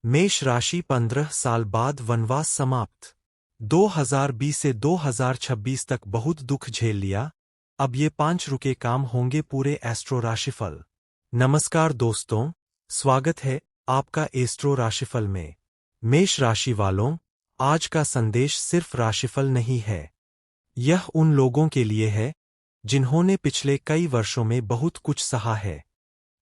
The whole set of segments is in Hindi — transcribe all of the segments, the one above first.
मेष राशि 15 साल बाद वनवास समाप्त। 2020 से 2026 तक बहुत दुख झेल लिया। अब ये 5 रुके काम होंगे पूरे एस्ट्रो राशिफल। नमस्कार दोस्तों, स्वागत है आपका एस्ट्रो राशिफल में। मेष राशि वालों, आज का संदेश सिर्फ राशिफल नहीं है। यह उन लोगों के लिए है जिन्होंने पिछले कई वर्षों में बहुत कुछ सहा है।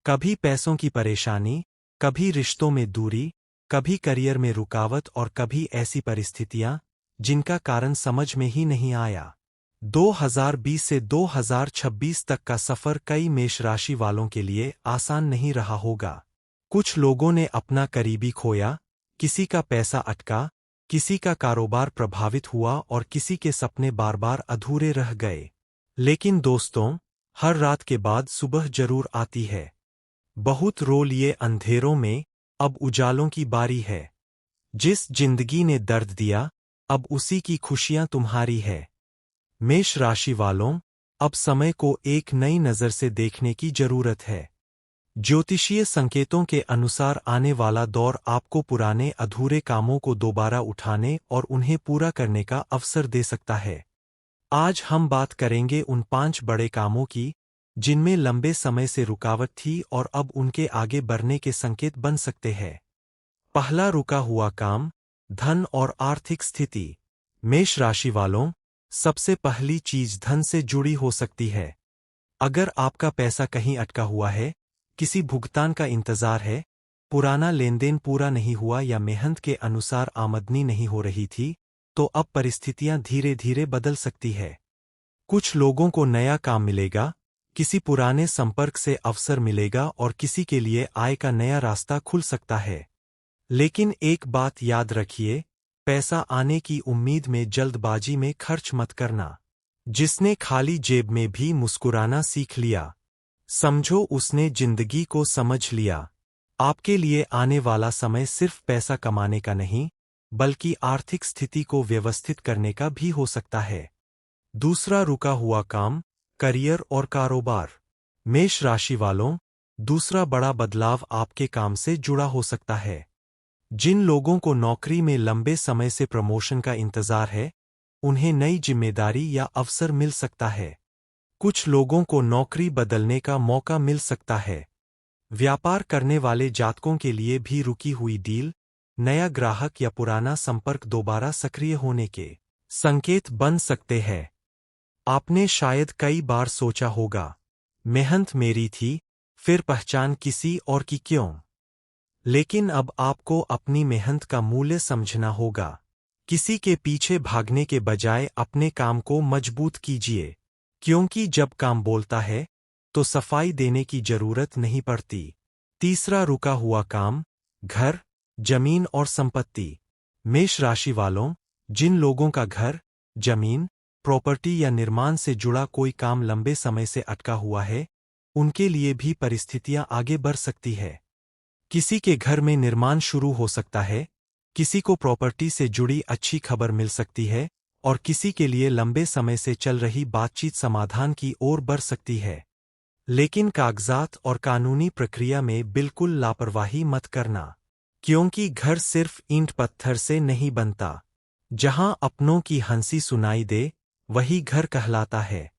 कभी पैसों की परेशानी, कभी रिश्तों में दूरी, कभी करियर में रुकावट और कभी ऐसी परिस्थितियां जिनका कारण समझ में ही नहीं आया। 2020 से 2026 तक का सफर कई मेष राशि वालों के लिए आसान नहीं रहा होगा। कुछ लोगों ने अपना करीबी खोया, किसी का पैसा अटका, किसी का कारोबार प्रभावित हुआ और किसी के सपने बार बार अधूरे रह गए। लेकिन दोस्तों, हर रात के बाद सुबह जरूर आती है। बहुत रो लिए अंधेरों में, अब उजालों की बारी है। जिस जिंदगी ने दर्द दिया, अब उसी की खुशियां तुम्हारी है। मेष राशि वालों, अब समय को एक नई नजर से देखने की जरूरत है। ज्योतिषीय संकेतों के अनुसार आने वाला दौर आपको पुराने अधूरे कामों को दोबारा उठाने और उन्हें पूरा करने का अवसर दे सकता है। आज हम बात करेंगे उन 5 बड़े कामों की जिनमें लंबे समय से रुकावट थी और अब उनके आगे बढ़ने के संकेत बन सकते हैं। पहला रुका हुआ काम, धन और आर्थिक स्थिति। मेष राशि वालों, सबसे पहली चीज धन से जुड़ी हो सकती है। अगर आपका पैसा कहीं अटका हुआ है, किसी भुगतान का इंतजार है, पुराना लेनदेन पूरा नहीं हुआ या मेहनत के अनुसार आमदनी नहीं हो रही थी, तो अब परिस्थितियां धीरे धीरे बदल सकती है। कुछ लोगों को नया काम मिलेगा, किसी पुराने संपर्क से अवसर मिलेगा और किसी के लिए आय का नया रास्ता खुल सकता है। लेकिन एक बात याद रखिए, पैसा आने की उम्मीद में जल्दबाजी में खर्च मत करना। जिसने खाली जेब में भी मुस्कुराना सीख लिया, समझो उसने जिंदगी को समझ लिया। आपके लिए आने वाला समय सिर्फ पैसा कमाने का नहीं, बल्कि आर्थिक स्थिति को व्यवस्थित करने का भी हो सकता है। दूसरा रुका हुआ काम, करियर और कारोबार। मेष राशि वालों, दूसरा बड़ा बदलाव आपके काम से जुड़ा हो सकता है। जिन लोगों को नौकरी में लंबे समय से प्रमोशन का इंतजार है, उन्हें नई जिम्मेदारी या अवसर मिल सकता है। कुछ लोगों को नौकरी बदलने का मौका मिल सकता है। व्यापार करने वाले जातकों के लिए भी रुकी हुई डील, नया ग्राहक या पुराना संपर्क दोबारा सक्रिय होने के संकेत बन सकते हैं। आपने शायद कई बार सोचा होगा, मेहनत मेरी थी, फिर पहचान किसी और की क्यों? लेकिन अब आपको अपनी मेहनत का मूल्य समझना होगा। किसी के पीछे भागने के बजाय अपने काम को मजबूत कीजिए, क्योंकि जब काम बोलता है तो सफाई देने की जरूरत नहीं पड़ती। तीसरा रुका हुआ काम, घर, जमीन और संपत्ति। मेष राशि वालों, जिन लोगों का घर, जमीन, प्रॉपर्टी या निर्माण से जुड़ा कोई काम लंबे समय से अटका हुआ है, उनके लिए भी परिस्थितियां आगे बढ़ सकती है। किसी के घर में निर्माण शुरू हो सकता है, किसी को प्रॉपर्टी से जुड़ी अच्छी खबर मिल सकती है और किसी के लिए लंबे समय से चल रही बातचीत समाधान की ओर बढ़ सकती है। लेकिन कागजात और कानूनी प्रक्रिया में बिल्कुल लापरवाही मत करना, क्योंकि घर सिर्फ ईंट पत्थर से नहीं बनता। जहां अपनों की हंसी सुनाई दे, वही घर कहलाता है।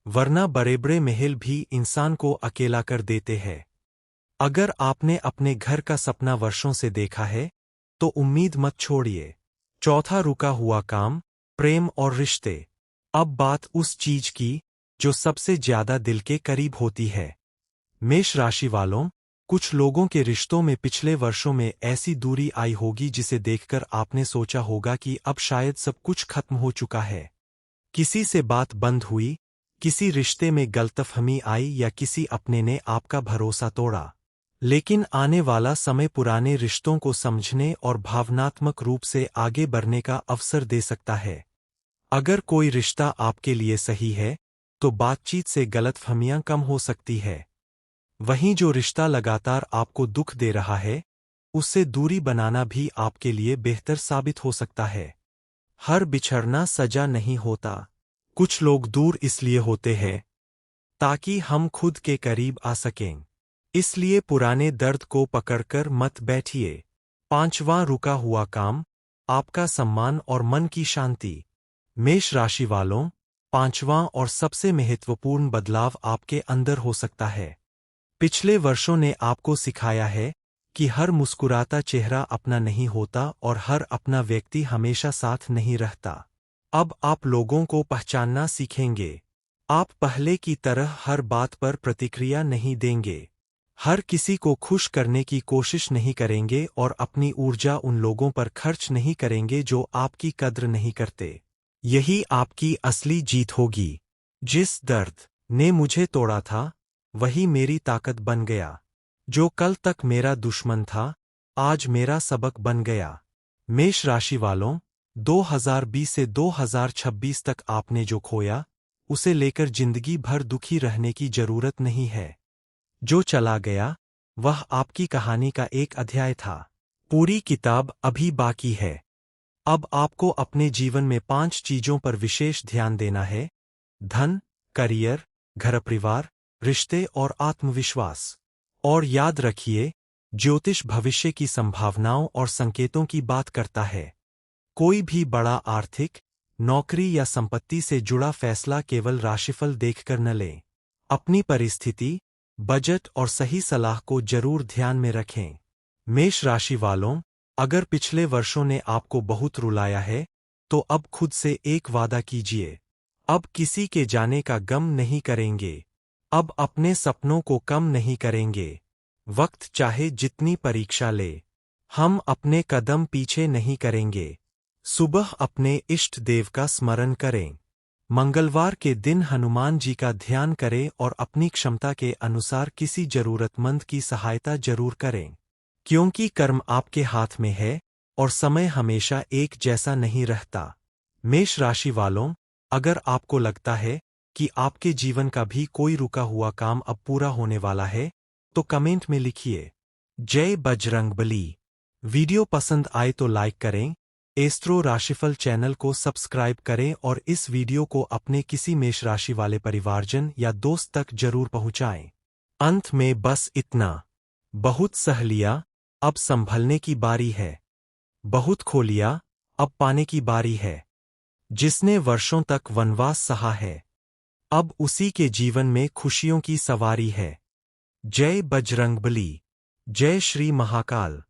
वरना बड़े बड़े महल भी इंसान को अकेला कर देते हैं। अगर आपने अपने घर का सपना वर्षों से देखा है, तो उम्मीद मत छोड़िए। चौथा रुका हुआ काम, प्रेम और रिश्ते। अब बात उस चीज की जो सबसे ज्यादा दिल के करीब होती है। मेष राशि वालों, कुछ लोगों के रिश्तों में पिछले वर्षों में ऐसी दूरी आई होगी जिसे देखकर आपने सोचा होगा कि अब शायद सब कुछ खत्म हो चुका है। किसी से बात बंद हुई, किसी रिश्ते में गलतफहमी आई या किसी अपने ने आपका भरोसा तोड़ा। लेकिन आने वाला समय पुराने रिश्तों को समझने और भावनात्मक रूप से आगे बढ़ने का अवसर दे सकता है। अगर कोई रिश्ता आपके लिए सही है, तो बातचीत से गलतफहमियां कम हो सकती है। वहीं जो रिश्ता लगातार आपको दुख दे रहा है, उससे दूरी बनाना भी आपके लिए बेहतर साबित हो सकता है। हर बिछड़ना सजा नहीं होता। कुछ लोग दूर इसलिए होते हैं ताकि हम खुद के करीब आ सकें। इसलिए पुराने दर्द को पकड़कर मत बैठिए। पांचवां रुका हुआ काम, आपका सम्मान और मन की शांति। मेष राशि वालों, पांचवां और सबसे महत्वपूर्ण बदलाव आपके अंदर हो सकता है। पिछले वर्षों ने आपको सिखाया है कि हर मुस्कुराता चेहरा अपना नहीं होता और हर अपना व्यक्ति हमेशा साथ नहीं रहता। अब आप लोगों को पहचानना सीखेंगे। आप पहले की तरह हर बात पर प्रतिक्रिया नहीं देंगे। हर किसी को खुश करने की कोशिश नहीं करेंगे और अपनी ऊर्जा उन लोगों पर खर्च नहीं करेंगे जो आपकी कद्र नहीं करते। यही आपकी असली जीत होगी। जिस दर्द ने मुझे तोड़ा था, वही मेरी ताकत बन गया। जो कल तक मेरा दुश्मन था, आज मेरा सबक बन गया। मेष राशि वालों, 2020 से 2026 तक आपने जो खोया, उसे लेकर जिंदगी भर दुखी रहने की जरूरत नहीं है। जो चला गया, वह आपकी कहानी का एक अध्याय था। पूरी किताब अभी बाकी है। अब आपको अपने जीवन में 5 चीजों पर विशेष ध्यान देना है: धन, करियर, घर परिवार, रिश्ते और आत्मविश्वास। और याद रखिए, ज्योतिष भविष्य की संभावनाओं और संकेतों की बात करता है। कोई भी बड़ा आर्थिक, नौकरी या संपत्ति से जुड़ा फैसला केवल राशिफल देखकर न लें। अपनी परिस्थिति, बजट और सही सलाह को जरूर ध्यान में रखें। मेष राशि वालों, अगर पिछले वर्षों ने आपको बहुत रुलाया है, तो अब खुद से एक वादा कीजिए। अब किसी के जाने का गम नहीं करेंगे। अब अपने सपनों को कम नहीं करेंगे। वक्त चाहे जितनी परीक्षा ले, हम अपने कदम पीछे नहीं करेंगे। सुबह अपने इष्ट देव का स्मरण करें। मंगलवार के दिन हनुमान जी का ध्यान करें और अपनी क्षमता के अनुसार किसी जरूरतमंद की सहायता जरूर करें। क्योंकि कर्म आपके हाथ में है और समय हमेशा एक जैसा नहीं रहता। मेष राशि वालों, अगर आपको लगता है कि आपके जीवन का भी कोई रुका हुआ काम अब पूरा होने वाला है, तो कमेंट में लिखिए जय बजरंगबली। वीडियो पसंद आए तो लाइक करें, एस्ट्रो राशिफल चैनल को सब्सक्राइब करें और इस वीडियो को अपने किसी मेष राशि वाले परिवारजन या दोस्त तक जरूर पहुंचाएं। अंत में बस इतना, बहुत सह लिया, अब संभलने की बारी है। बहुत खो लिया, अब पाने की बारी है। जिसने वर्षों तक वनवास सहा है, अब उसी के जीवन में खुशियों की सवारी है। जय बजरंगबली। जय श्री महाकाल।